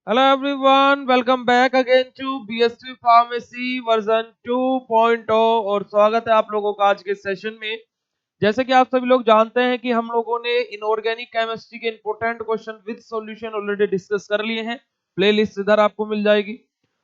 Hello everyone, welcome back again to BSV Pharmacy version 2.0 और स्वागत है आप लोगों का आज के सेशन में। जैसे कि आप सभी लोग जानते हैं कि हम लोगों ने इनऑर्गेनिक केमिस्ट्री के important question with solution already discuss कर लिए हैं। प्लेलिस्ट इधर आपको मिल जाएगी।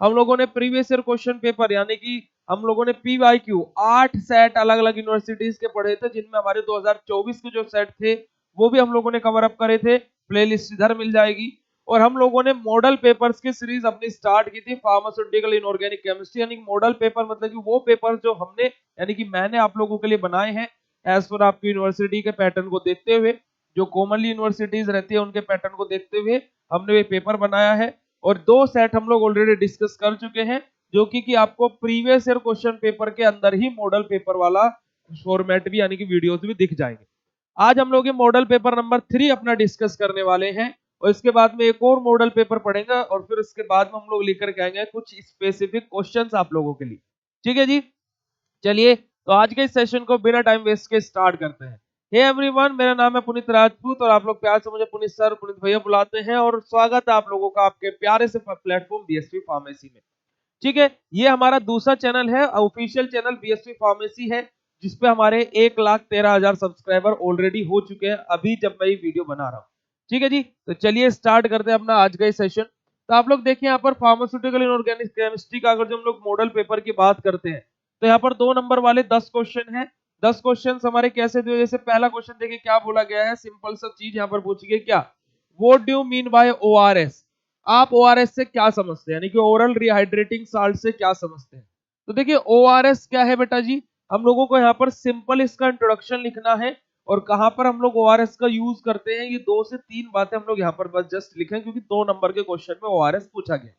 हम लोगों ने प्रीवियस ईयर क्वेश्चन पेपर यानी कि हम लोगों ने PYQ 8 सेट अलग अलग यूनिवर्सिटीज के पढ़े थे, जिनमें हमारे 2024 के जो सेट थे वो भी हम लोगों ने कवर अप करे थे। प्लेलिस्ट इधर मिल जाएगी। और हम लोगों ने मॉडल पेपर्स की सीरीज अपनी स्टार्ट की थी फार्मास्यूटिकल इनऑर्गेनिक केमिस्ट्री, यानी मॉडल पेपर मतलब कि वो पेपर जो हमने यानी कि मैंने आप लोगों के लिए बनाए हैं एज पर आपकी यूनिवर्सिटी के पैटर्न को देखते हुए, जो कॉमनली यूनिवर्सिटीज रहती है उनके पैटर्न को देखते हुए हमने ये पेपर बनाया है। और दो सेट हम लोग ऑलरेडी डिस्कस कर चुके हैं, जो कि आपको प्रीवियस ईयर क्वेश्चन पेपर के अंदर ही मॉडल पेपर वाला फॉर्मेट भी यानी कि वीडियोस भी दिख जाएंगे। आज हम लोग ये मॉडल पेपर नंबर 3 अपना डिस्कस करने वाले हैं और इसके बाद में एक और मॉडल पेपर पढ़ेंगे और फिर उसके बाद में हम लोग लेकर के आएंगे कुछ स्पेसिफिक क्वेश्चंस आप लोगों के लिए। ठीक है जी, चलिए तो आज के इस सेशन को बिना टाइम वेस्ट के स्टार्ट करते हैं। हे एवरीवन, मेरा नाम है पुनीत राजपूत और आप लोग प्यार से मुझे पुनीत सर, पुनीत भैया बुलाते हैं और स्वागत है आप लोगों का आपके प्यारे से प्लेटफॉर्म बीएसवी फार्मेसी में। ठीक है, ये हमारा दूसरा चैनल है, ऑफिशियल चैनल बीएसवी फार्मेसी है, जिसपे हमारे 1,13,000 सब्सक्राइबर ऑलरेडी हो चुके हैं अभी जब मैं ये वीडियो बना रहा हूँ। ठीक है जी, तो चलिए स्टार्ट करते हैं अपना आज का ये सेशन। तो आप लोग देखिए यहाँ पर फार्मास्यूटिकल इनऑर्गेनिक केमिस्ट्री का अगर जो हम लोग मॉडल पेपर की बात करते हैं तो यहाँ पर 2 नंबर वाले 10 क्वेश्चन है। 10 क्वेश्चन हमारे कैसे दिए, जैसे पहला क्वेश्चन देखिए क्या बोला गया है, सिंपल सा चीज यहाँ पर पूछी गई, क्या what do you mean bye ORS, आप ओआरएस से क्या समझते हैं, यानी कि ओरल रिहाइड्रेटिंग साल्ट से क्या समझते हैं। तो देखिए ओआरएस क्या है बेटा जी, हम लोगों को यहाँ पर सिंपल इसका इंट्रोडक्शन लिखना है और कहां पर हम लोग ओआरएस का यूज करते हैं, ये 2 से 3 बातें हम लोग यहाँ पर बस जस्ट लिखें, क्योंकि 2 नंबर के क्वेश्चन में ओआरएस पूछा गया।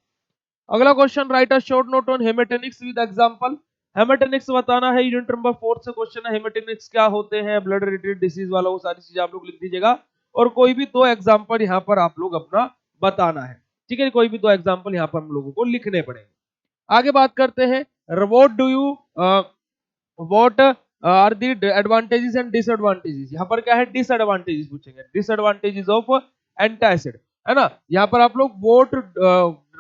अगला question, right a short note on haematinics with example. Haematinics बताना है, यूनिट नंबर 4 से क्वेश्चन है। हेमेटेनिक्स क्या होते हैं, ब्लड रिलेटेड डिसीज वाला, वो सारी चीजें आप लोग लिख दीजिएगा और कोई भी 2 एग्जांपल यहाँ पर आप लोग अपना बताना है। ठीक है, कोई भी 2 एग्जांपल यहाँ पर हम लोगों को लिखने पड़ेंगे। आगे बात करते हैं, what do you what are the advantages and disadvantages. यहाँ पर क्या है, डिसएडवांटेजेस पूछेंगे, डिसएडवांटेजेस ऑफ एंटासिड, है ना। यहाँ पर आप लोग वोट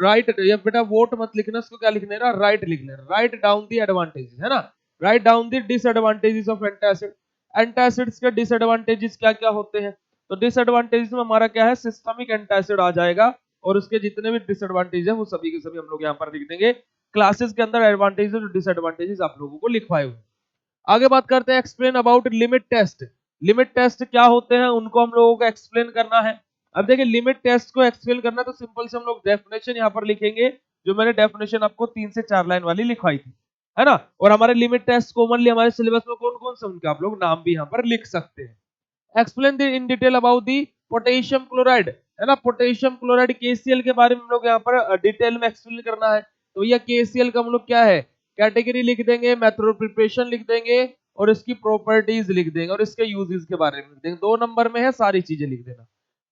राइट, या बेटा वोट मत लिखना, इसको क्या लिखने ना, राइट लिखने, राइट डाउन दी एडवांटेजेस, है ना, write down the disadvantages of antacid. Antacids के डिसएडवांटेजेस क्या क्या होते हैं, तो डिसएडवांटेजेस में हमारा क्या है, सिस्टमिक एंटासिड आ जाएगा और उसके जितने भी डिसएडवांटेज है वो सभी के सभी हम लोग यहाँ पर लिख देंगे। क्लासेस के अंदर एडवांटेजेस और डिसएडवांटेजेस आप लोगों को लिखवाए हुए। आगे बात करते हैं, explain about limit test. Limit test क्या होते हैं उनको हम लोगों को एक्सप्लेन करना है। अब देखिए लिमिट टेस्ट को एक्सप्लेन करना तो सिंपल से हम लोग डेफिनेशन यहाँ पर लिखेंगे, जो मैंने डेफिनेशन आपको 3 से 4 लाइन वाली लिखवाई थी, है ना। और हमारे लिमिट टेस्ट कॉमनली हमारे सिलेबस में कौन कौन से उनके आप लोग नाम भी यहाँ पर लिख सकते हैं। Explain in detail about the potassium chloride, है ना। पोटेशियम क्लोराइड केसीएल के बारे में हम लोग यहाँ पर डिटेल में एक्सप्लेन करना है। तो ये केसीएल का हम लोग क्या है, कैटेगरी लिख देंगे, मेथड ऑफ प्रिपरेशन लिख देंगे और इसकी प्रॉपर्टीज लिख देंगे और इसके यूजेस के बारे में लिख देंगे। 2 नंबर में है, सारी चीजें लिख देना।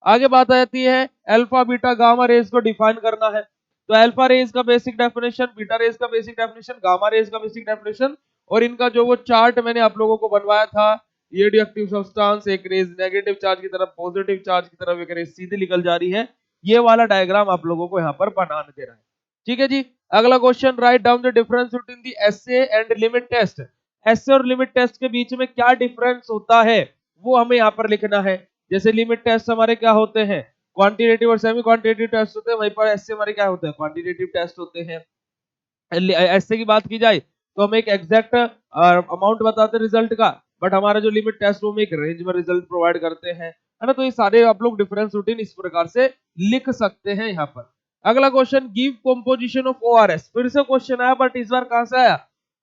आगे बात आ जाती है, अल्फा बीटा गामा रेज को डिफाइन करना है। तो अल्फा रेज का बेसिक डेफिनेशन, बीटा रेज का बेसिक डेफिनेशन, गामा रेज का बेसिक डेफिनेशन और इनका जो वो चार्ट मैंने आप लोगों को बनवाया था, रेडियोएक्टिव सब्सटेंस, एक रेज नेगेटिव चार्ज की तरफ, पॉजिटिव चार्ज की तरफ एक रेज सीधी निकल जा रही है, ये वाला डायग्राम आप लोगों को यहाँ पर बनाने दे रहा है। ठीक है जी, अगला question, write down the difference between the SA and limit test. SA और लिमिट टेस्ट के बीच में क्या डिफरेंस होता है वो हमें यहाँ पर लिखना है। जैसे लिमिट टेस्ट हमारे क्या होते हैं, क्वांटिटेटिव और सेमी क्वांटिटेटिव टेस्ट होते हैं, वहीं पर एसए हमारे क्या होते हैं, क्वांटिटेटिव टेस्ट होते हैं। एसए की बात की जाए तो हम एक एग्जैक्ट अमाउंट बताते हैं रिजल्ट का, बट हमारा जो लिमिट टेस्ट वो हम एक रेंज में रिजल्ट प्रोवाइड करते हैं, है ना। तो ये सारे आप लोग डिफरेंस रूटीन इस प्रकार से लिख सकते हैं यहाँ पर। अगला question, give composition of ORS. फिर से क्वेश्चन आया, बट इस बार कहां से आया,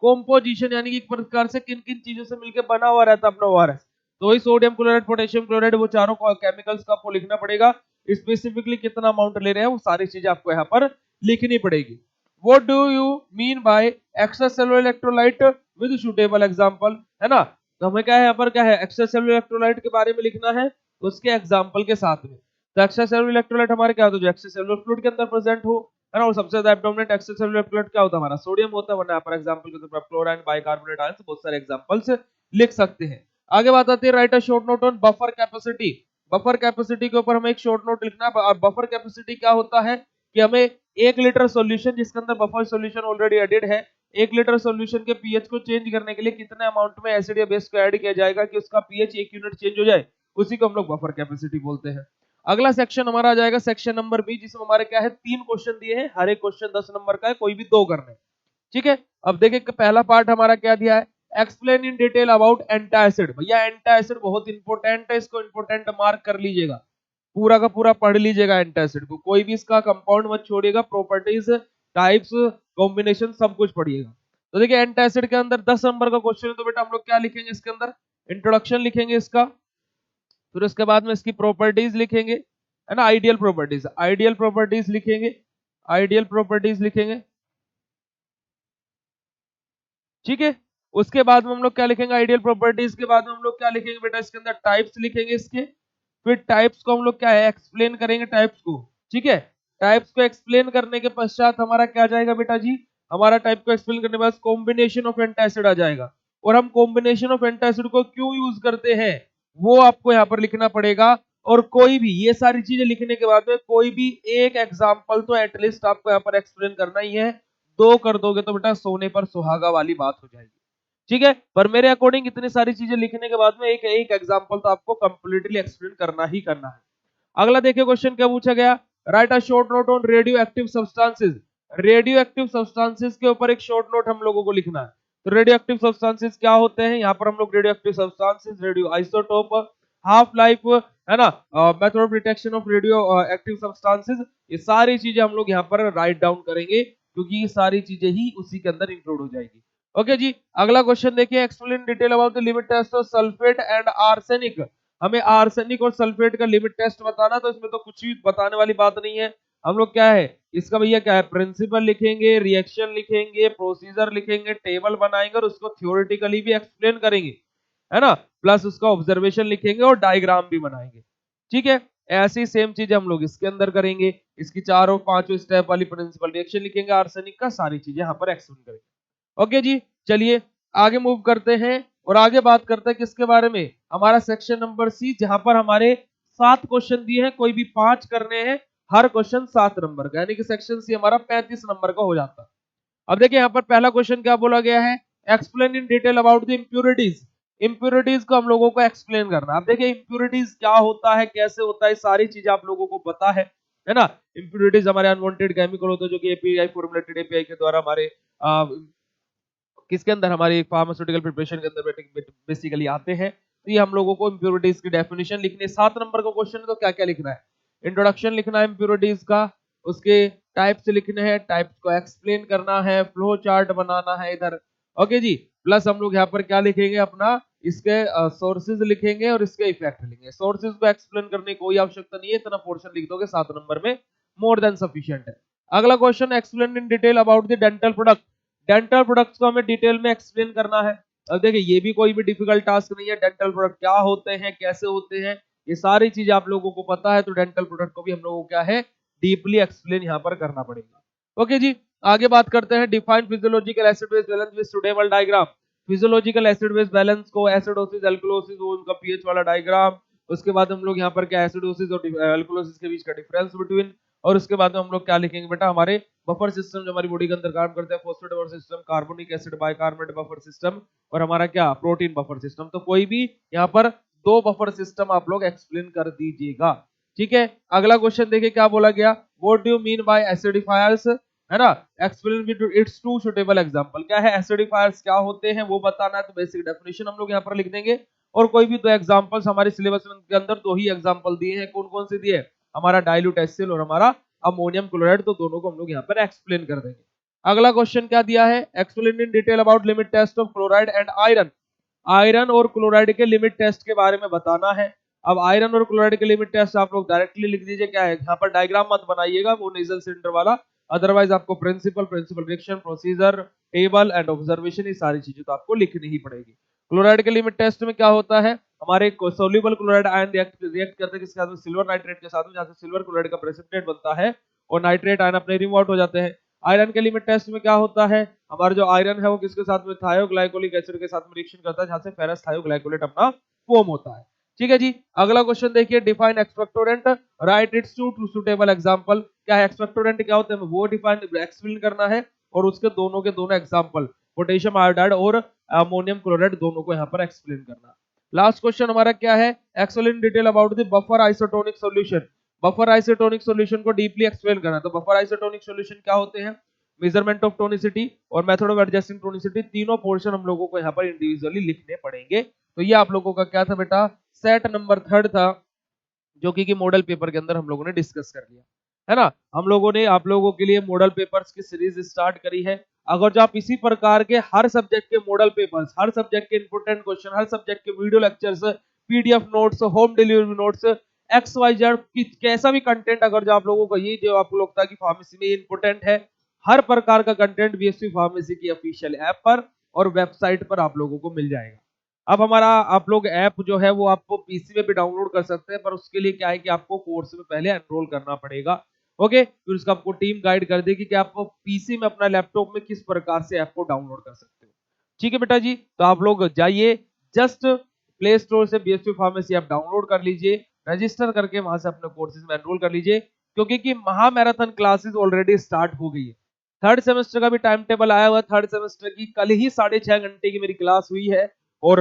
कंपोजिशन, यानी कि एक प्रकार से किन किन चीजों से मिलकर बना हुआ रहता है अपना ओआरएस। तो वही सोडियम क्लोराइड, पोटेशियम क्लोराइड, वो चारों केमिकल्स का आपको लिखना पड़ेगा। स्पेसिफिकली कितना अमाउंट ले रहे हैं वो सारी चीजें आपको यहाँ पर लिखनी पड़ेगी। What do you mean by extracellular electrolyte with suitable example, है ना। तो हमें क्या है यहाँ पर, क्या है, एक्स्ट्रासेलुलर इलेक्ट्रोलाइट के बारे में लिखना है उसके एग्जांपल के साथ में। तो एक्स्ट्रासेलुलर इलेक्ट्रोलाइट हमारे क्या होता है, जो एक्स्ट्रासेलुलर फ्लूइड के अंदर प्रेजेंट हो, है ना। और सबसे ज्यादा एब्डोमिनेंट एक्स्ट्रासेलुलर इलेक्ट्रोलाइट क्या होता है, हमारा सोडियम होता है, वरना यहाँ पर एग्जांपल के तौर पर क्लोराइन, बाइकार्बोनेट आयंस, बहुत सारे एग्जांपल्स लिख सकते हैं। आगे बात आती है, right a short note on buffer capacity. Buffer capacity के ऊपर हमें एक शॉर्ट नोट लिखना है। बफर कैपेसिटी क्या होता है, कि हमें 1 लीटर सॉल्यूशन जिसके अंदर बफर सॉल्यूशन ऑलरेडी एडेड है, 1 लीटर सॉल्यूशन के पीएच को चेंज करने के लिए कितने अमाउंट में एसिड या बेस को ऐड किया जाएगा कि उसका पीएच 1 यूनिट चेंज हो जाए, उसी को हम लोग बफर कैपेसिटी बोलते हैं। अगला सेक्शन हमारा आ जाएगा सेक्शन नंबर बी, जिसमें हमारे क्या है 3 क्वेश्चन दिए हैं, हर एक क्वेश्चन 10 नंबर का है, कोई भी 2 करने। ठीक है, अब देखिए पहला पार्ट हमारा क्या दिया है, explain in detail about antacid. भैया एंटासिड बहुत इंपॉर्टेंट है, इसको इंपॉर्टेंट मार्क कर लीजिएगा, पूरा का पूरा पढ़ लीजिएगा एंटासिड को, कोई भी इसका कंपाउंड मत छोड़िएगा, प्रॉपर्टीज, टाइप्स, कॉम्बिनेशन सब कुछ पढ़िएगा। तो देखिए एंटासिड के अंदर 10 नंबर का क्वेश्चन है, तो बेटा हम लोग क्या लिखेंगे इसके अंदर, इंट्रोडक्शन लिखेंगे इसका, फिर उसके बाद में इसकी प्रॉपर्टीज लिखेंगे, है ना, आइडियल प्रॉपर्टीज, आइडियल प्रॉपर्टीज लिखेंगे, आइडियल प्रॉपर्टीज लिखेंगे। ठीक है, उसके बाद में हम लोग क्या लिखेंगे, आइडियल प्रॉपर्टीज के बाद में हम लोग क्या लिखेंगे बेटा, इसके अंदर टाइप्स लिखेंगे इसके, फिर टाइप्स को हम लोग क्या है एक्सप्लेन करेंगे टाइप्स को। ठीक है, टाइप्स को एक्सप्लेन करने के पश्चात हमारा क्या जाएगा बेटा जी, हमारा टाइप को एक्सप्लेन करने के बाद कॉम्बिनेशन ऑफ एंटासिड आ जाएगा, और हम कॉम्बिनेशन ऑफ एंटासिड को क्यों यूज करते हैं वो आपको यहाँ पर लिखना पड़ेगा। और कोई भी ये सारी चीजें लिखने के बाद में कोई भी एक एग्जाम्पल तो एटलीस्ट आपको यहाँ पर एक्सप्लेन करना ही है, 2 कर दोगे तो बेटा सोने पर सुहागा वाली बात हो जाएगी। ठीक है, पर मेरे अकॉर्डिंग इतनी सारी चीजें लिखने के बाद में एक एक एग्जांपल तो आपको कंप्लीटली एक्सप्लेन करना ही करना है। अगला देखिए क्वेश्चन क्या पूछा गया, right a short note on radio active substances. Radio active substances के ऊपर एक शॉर्ट नोट हम लोगों को लिखना है। तो रेडियो एक्टिव सब्सटेंसेस क्या होते हैं, यहाँ पर हम लोग radio active substances, radio isotope, half life, है ना, method of detection of radio active substances, ये सारी चीजें हम लोग यहाँ पर राइट डाउन करेंगे, क्योंकि ये सारी चीजें ही उसी के अंदर इंक्लूड हो जाएगी। ओके जी, अगला क्वेश्चन देखिए, explain detail about the limit test of sulphate and arsenic. हमें आर्सेनिक और सल्फेट का लिमिट टेस्ट बताना, तो इसमें तो कुछ भी बताने वाली बात नहीं है, हम लोग क्या है इसका भैया क्या है प्रिंसिपल लिखेंगे, रिएक्शन लिखेंगे, प्रोसीजर लिखेंगे, टेबल बनाएंगे और उसको थ्योरेटिकली भी एक्सप्लेन करेंगे, है ना, प्लस उसका ऑब्जर्वेशन लिखेंगे और डायग्राम भी बनाएंगे। ठीक है, ऐसी सेम चीज हम लोग इसके अंदर करेंगे, इसकी 4 और 5 स्टेप वाली प्रिंसिपल रिएक्शन लिखेंगे आर्सेनिक का, सारी चीजें यहाँ पर एक्सप्लेन करेंगे। ओके जी, चलिए आगे मूव करते हैं और आगे बात करते हैं किसके बारे में, हमारा सेक्शन नंबर सी, जहां पर हमारे 7 क्वेश्चन दिए हैं, कोई भी 5 करने हैं, हर क्वेश्चन 7 नंबर का, यानी कि सेक्शन सी हमारा 35 नंबर का हो जाता है। अब देखिए यहाँ पर पहला क्वेश्चन क्या बोला गया है, explain in detail about the impurities. Impurities को हम लोगों को एक्सप्लेन करना। अब देखिए इम्प्योरिटीज क्या होता है, कैसे होता है, सारी चीजें आप लोगों को पता है ना। इम्प्योरिटीज हमारे अनवांटेड केमिकल होते हैं जो कि एपीआई फॉर्मुलेटेड एपीआई के द्वारा हमारे किसके अंदर हमारी फार्मास्यूटिकल प्रिपरेशन के अंदर बेसिकली आते हैं। तो ये हम लोगों को इम्प्योरिटीज की डेफिनेशन लिखनी है। 7 नंबर का क्वेश्चन है, तो क्या क्या लिखना है, इंट्रोडक्शन लिखना है इम्प्योरिटीज का, उसके टाइप्स लिखने हैं, टाइप्स को एक्सप्लेन करना है, फ्लो चार्ट बनाना है इधर। ओके जी, प्लस हम लोग यहाँ पर क्या लिखेंगे अपना, इसके सोर्सेज लिखेंगे और इसके इफेक्ट लिखेंगे। सोर्सेज को एक्सप्लेन करने की कोई आवश्यकता नहीं है, इतना पोर्शन लिख दोगे 7 नंबर में, मोर देन सफिशिएंट है। अगला question, explain in detail about the dental product. Dental products को हमें डिटेल में एक्सप्लेन करना है। अब देखिए ये भी कोई भी डिफिकल्ट टास्क नहीं है, डेंटल प्रोडक्ट क्या होते हैं, कैसे होते हैं, ये सारी चीजें आप लोगों को पता है, तो डेंटल प्रोडक्ट को भी हम लोगों को क्या है डीपली एक्सप्लेन यहाँ पर करना पड़ेगा। ओके जी, आगे बात करते हैं, define physiological acid base balance with suitable diagram. Physiological acid base balance को, एसिडोसिस एल्कलोसिस, उनका पीएच वाला डायग्राम, उसके बाद हम लोग यहाँ पर क्या एसिडोसिस और एल्कलोसिस के बीच का डिफरेंस बिटवीन, और उसके बाद में हम लोग क्या लिखेंगे बेटा, हमारे बफर सिस्टम जो हमारी बॉडी के अंदर काम करते हैं, phosphate buffer system, carbonic acid bicarbonate buffer system, और हमारा क्या प्रोटीन बफर सिस्टम। तो कोई भी यहाँ पर 2 बफर सिस्टम आप लोग एक्सप्लेन कर दीजिएगा। ठीक है, अगला क्वेश्चन देखिए क्या बोला गया, what do you mean by acidifiers, है ना, explain with its 2 suitable example. क्या है एसिडिफायर्स क्या होते हैं वो बताना है, तो बेसिक डेफिनेशन हम लोग यहाँ पर लिख देंगे, और कोई भी 2 एग्जांपल्स हमारे सिलेबस के अंदर 2 ही एग्जांपल दिए हैं, कौन कौन से दिए, हमारा डाइल्यूट एसिल और हमारा अमोनियम क्लोराइड, तो दोनों को हम लोग यहाँ पर एक्सप्लेन कर देंगे। अगला क्वेश्चन क्या दिया है, explain in detail about limit test of chloride and iron. Iron और क्लोराइड के लिमिट टेस्ट के बारे में बताना है। अब आयरन और क्लोराइड के लिमिट टेस्ट आप लोग डायरेक्टली लिख दीजिए, क्या है यहाँ पर डायग्राम मत बनाइएगा वो नेजल सिलेंडर वाला, अदरवाइज आपको principle reaction, procedure, table and observation, ये सारी चीजें तो आपको लिखनी ही पड़ेगी। क्लोराइड के लिमिट टेस्ट में क्या होता है, हमारे सोल्यूबल क्लोराइड आयन रिएक्ट करते हैं किसके साथ में, सिल्वर नाइट्रेट के साथ में, जहां से सिल्वर क्लोराइड का प्रेसिपिटेट बनता है और नाइट्रेट आयन अपने रिमूव आउट हो जाते हैं। आयरन के लिमिट टेस्ट में क्या होता है, हमारा जो आयरन है वो किसके साथ में, थायोग्लाइकोलिक एसिड के साथ में रिएक्शन करता है, जहां से फेरस थायोग्लाइकोलेट अपना फॉर्म होता है। ठीक है जी। अगला क्वेश्चन देखिए, define expectorant, write its two suitable example. क्या है एक्सपेक्टोरेंट, क्या होते हैं वो डिफाइन एक्सप्लेन करना है और उसके दोनों के दोनों एग्जांपल पोटेशियम आयोडाइड और अमोनियम क्लोराइड दोनों को यहाँ पर एक्सप्लेन करना। लास्ट क्वेश्चन हमारा क्या है, explain detail about the buffer isotonic solution. Buffer isotonic solution को डीपली एक्सप्लेन करना। तो बफर आइसोटोनिक सॉल्यूशन क्या होते हैं, मेजरमेंट ऑफ टोनिसिटी और मेथड ऑफ एडजस्टिंग टोनिसिटी, तीनों पोर्शन हम लोगों को यहाँ पर इंडिविजुअली लिखने पड़ेंगे। तो ये आप लोगों का क्या था बेटा, सेट नंबर 3 था, जो कि मॉडल पेपर के अंदर हम लोगों ने डिस्कस कर लिया है ना। हम लोगों ने आप लोगों के लिए मॉडल पेपर्स की सीरीज स्टार्ट करी है। अगर जो आप इसी प्रकार के हर सब्जेक्ट के मॉडल पेपर्स, हर सब्जेक्ट के इंपोर्टेंट क्वेश्चन, हर सब्जेक्ट के video lectures, PDF notes, home delivery notes, X Y Z कैसा भी कंटेंट, अगर जो आप लोगों को ये जो आपको लगता है कि फार्मेसी में इंपोर्टेंट है, हर प्रकार का कंटेंट बीएससी फार्मेसी की ऑफिशियल ऐप पर और वेबसाइट पर आप लोगों को मिल जाएगा। अब हमारा आप लोग ऐप जो है वो आपको पीसी में भी डाउनलोड कर सकते हैं, पर उसके लिए क्या है कि आपको कोर्स में पहले एनरोल करना पड़ेगा। ओके, फिर उसका आपको टीम गाइड कर देगी कि आप पीसी में अपना लैपटॉप में किस प्रकार से ऐप को डाउनलोड कर सकते हो। ठीक है बेटा जी, तो आप लोग जाइए, जस्ट प्ले स्टोर से बीएससी फार्मेसी ऐप डाउनलोड कर लीजिए, रजिस्टर करके वहां से अपने कोर्सेज में एनरोल कर लीजिए, क्योंकि कि महा मैराथन क्लासेस ऑलरेडी स्टार्ट हो गई है। थर्ड सेमेस्टर का भी टाइम टेबल आया हुआ है। थर्ड सेमेस्टर की कल ही 6.5 घंटे की मेरी क्लास हुई है और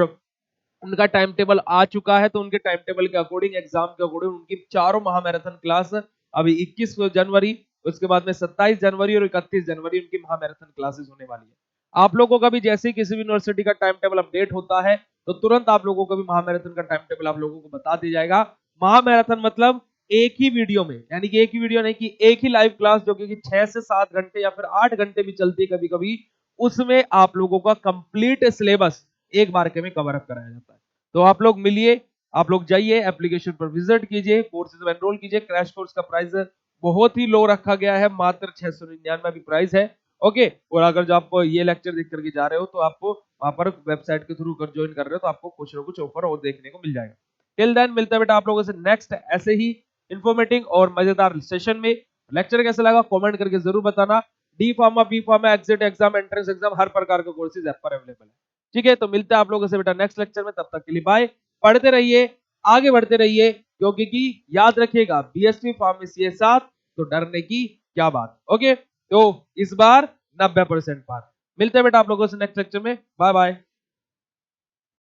उनका टाइम टेबल आ चुका है। तो उनके टाइम टेबल के अकॉर्डिंग, एग्जाम के अकॉर्डिंग उनकी चारों महामैराथन क्लास अभी 21 जनवरी, उसके बाद में 27 जनवरी और 31 जनवरी उनकी महामैराथन क्लासेस होने वाली है। आप लोगों का भी जैसे ही किसी भी यूनिवर्सिटी का टाइम टेबल अपडेट होता है तो तुरंत आप लोगों को भी महामैराथन का टाइम टेबल आप लोगों को बता दिया जाएगा। महामैराथन मतलब एक ही वीडियो में, यानी कि एक ही वीडियो नहीं कि एक ही लाइव क्लास जो कि 6 से 7 घंटे या फिर 8 घंटे भी चलती है कभी कभी, उसमें आप लोगों का कंप्लीट सिलेबस एक बार के में कवर अप कराया जाता है। तो आप लोग मिलिए, आप लोग जाइए, एप्लीकेशन पर विजिट कीजिए, कोर्सेज में एनरोल कीजिए। क्रैश कोर्स का प्राइस बहुत ही लो रखा गया है, मात्र 699 अभी प्राइस है। ओके, और अगर जो आप ये लेक्चर देख करके जा रहे हो तो आपको वहां पर वेबसाइट के थ्रू कर ज्वाइन कर रहे हो तो आपको कुछ ना कुछ ऑफर और देखने को मिल जाएगा। टिल देन मिलता है बेटा आप लोगों से नेक्स्ट ऐसे ही इंफॉर्मेटिव और मजेदार सेशन में। लेक्चर कैसा लगा कमेंट करके जरूर बताना। D pharma, B pharma, exit exam, entrance exam, हर प्रकार का कोर्सेज ऐप पर अवेलेबल है। ठीक है, तो मिलते हैं आप लोगों से बेटा नेक्स्ट लेक्चर में, तब तक के लिए बाय। पढ़ते रहिए, आगे बढ़ते रहिए, क्योंकि कि याद रखिएगा बीएससी फार्मेसी के साथ तो डरने की क्या बात। ओके, तो इस बार 90% पार। मिलते हैं बेटा आप लोगों से नेक्स्ट लेक्चर में, बाय बाय।